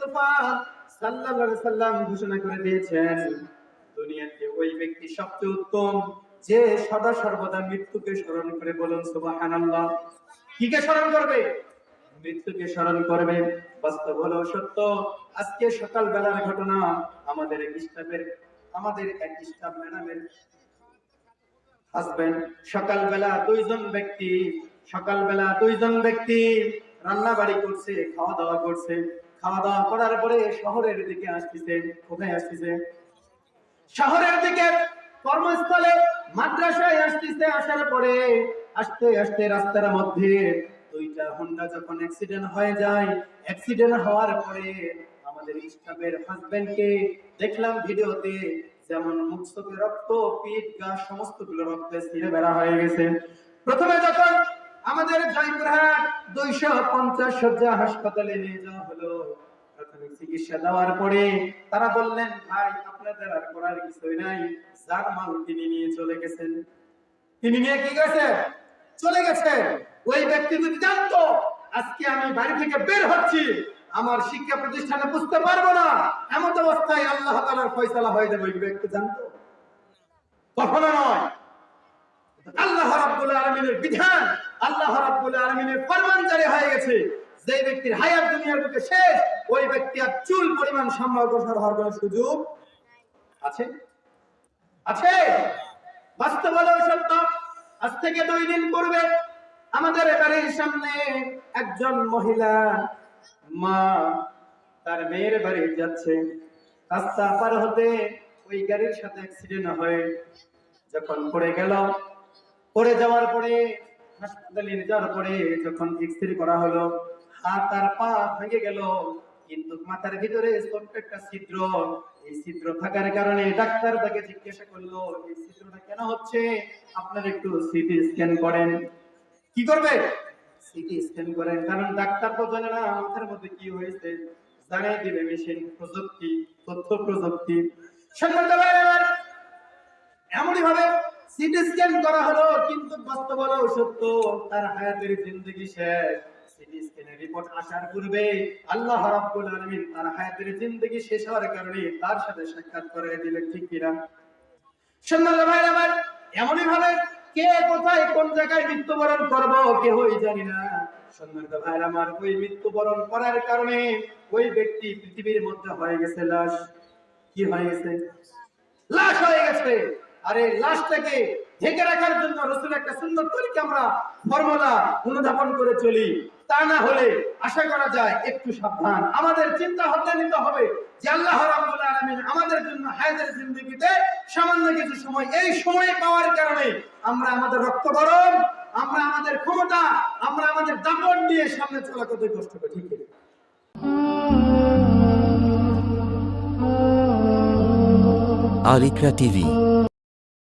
মুস্তাফা সাল্লাল্লাহু আলাইহি সাল্লাম ঘোষণা করে দিয়েছেন, দুনিয়াতে ওই ব্যক্তি সবচেয়ে উত্তম যে সদা সর্বদা মৃত্যুকে স্মরণ করে। বলুন সুবহানাল্লাহ। কিকে স্মরণ করবে? মৃত্যুকে স্মরণ করবে। বাস্তব হলো সত্য। আজকে সকাল বেলার ঘটনা, আমাদের এক স্টাফ ম্যাডামের হাজবেন্ড সকালবেলা দুইজন ব্যক্তি রান্না বাড়ি করছে, খাওয়া দাওয়া করছে। খাওয়া দাওয়া করার পরে শহরের দিকে আসতেছে। কোথায় আসতেছে? শহরের দিকে, কর্মস্থলে, মাদ্রাসায় আসতেছে। আসার পরে আস্তে আস্তে রাস্তার মধ্যে দুইটা হোন্ডা যখন অ্যাক্সিডেন্ট হয়ে যায়, অ্যাক্সিডেন্ট হওয়ার পরে আমাদের স্টাফের হাজবেন্ডকে দেখলাম ভিডিওতে, যেমন মুখ থেকে রক্ত, পিঠ, গা সমস্ত গুলো রক্তে ছিঁড়ে বেড়া হয়ে গেছে। প্রথমে যখন আমাদের জয়পুরহাট 250 শয্যা হাসপাতালে নিয়ে যাওয়া হলো, প্রাথমিক চিকিৎসা দেওয়ার পরে তারা বললেন, ভাই আপনাদের আর করার কিছুই নাই, যার মাল তিনি নিয়ে চলে গেছেন। তিনি নিয়ে কি গেছে? চলে গেছে। ওই ব্যক্তি যদি জানতো আজকে আমি বাড়ি থেকে বের হচ্ছি, আমার শিক্ষা প্রতিষ্ঠানে বুঝতে পারবো না, এমন অবস্থায় আল্লাহ তাআলার ফয়সালা হয়ে যাবে, ওই ব্যক্তি জানতো? কখনো নয়। আল্লাহ রাব্বুল আলামিনের বিধান, আল্লাহ রাব্বুল আলামিনের ফরমান জারি হয়ে গেছে। যে ব্যক্তির হায়াত দুনিয়ার বুকে শেষ, ওই ব্যক্তি আর চুল পরিমাণ সম্মানগ্রসর হওয়ার কোনো সুযোগ আছে? আছে? বাস্তব হলো সত্য। আজ থেকে 2 দিন পূর্বে আমাদের বাড়ির সামনে একজন মহিলা মা তার মেয়ের বাড়ি যাচ্ছে, রাস্তা পার হতে ওই গাড়ির সাথে অ্যাক্সিডেন্ট হয়ে যখন পড়ে গেল, পড়ে যাওয়ার পরে হাসপাতালে নিয়ে যাওয়ার পরে যখন এক্সরে করা হলো, হাত আর পা ভেঙে গেল, কিন্তু মাথার ভিতরে ছোট্ট একটা ছিদ্র। এই ছিদ্র থাকার কারণে ডাক্তার তাকে জিজ্ঞাসা করলো, এই ছিদ্রটা কেন হচ্ছে? আপনারা একটু সিটি স্ক্যান করেন। কি করবে? সিটি স্ক্যান করেন। কারণ ডাক্তার তো জানে না মাথার মধ্যে কি হয়েছে, জানিয়ে দিবে মেশিন, প্রযুক্তি, তথ্য প্রযুক্তি। সম্মানিত ভাইরা, এমনই ভাবে সিটি স্ক্যান করা হলো, কিন্তু বাস্তব হলো সত্য, তার হায়াতের জিন্দেগি শেষ। সিটি স্ক্যানের রিপোর্ট আসার পূর্বে আল্লাহ রাব্বুল আলামিন তার হায়াতের জিন্দেগি শেষ হওয়ার কারণে তার সাথে সাক্ষাৎ করে দিলেন। ঠিক কিনা? সম্মানিত ভাইরা, এমনই ভাবে কে কোথায় কোন জায়গায় মৃত্যুবরণ করবো কেউই জানি না। সম্মানিত ভাইরা আমার, ওই মৃত্যুবরণ করার কারণে ওই ব্যক্তি পৃথিবীর মধ্যে হয়ে গেছে লাশ। কি হয়ে গেছে? লাশ হয়ে গেছে। আরে লাশটাকে ঢেকে রাখার জন্য রাসূল একটা সুন্নাত তরিকা আমরা ফর্মুলা অনুধাবন করে চলি। তা না হলে আশা করা যায় একটু সাবধান। আমাদের চিন্তা ভাবনা নিতে হবে যে আল্লাহ রাব্বুল আলামিন আমাদের জন্য হায়াতের জিন্দেগিতে সামান্য কিছু সময়, এই সময় পাওয়ার কারণে আমরা আমাদের রক্ত গরম, আমরা আমাদের ক্ষমতা, আমরা আমাদের দাপট নিয়ে সামনে চলা কত কষ্ট করে। ঠিক আছে? Al Iqra TV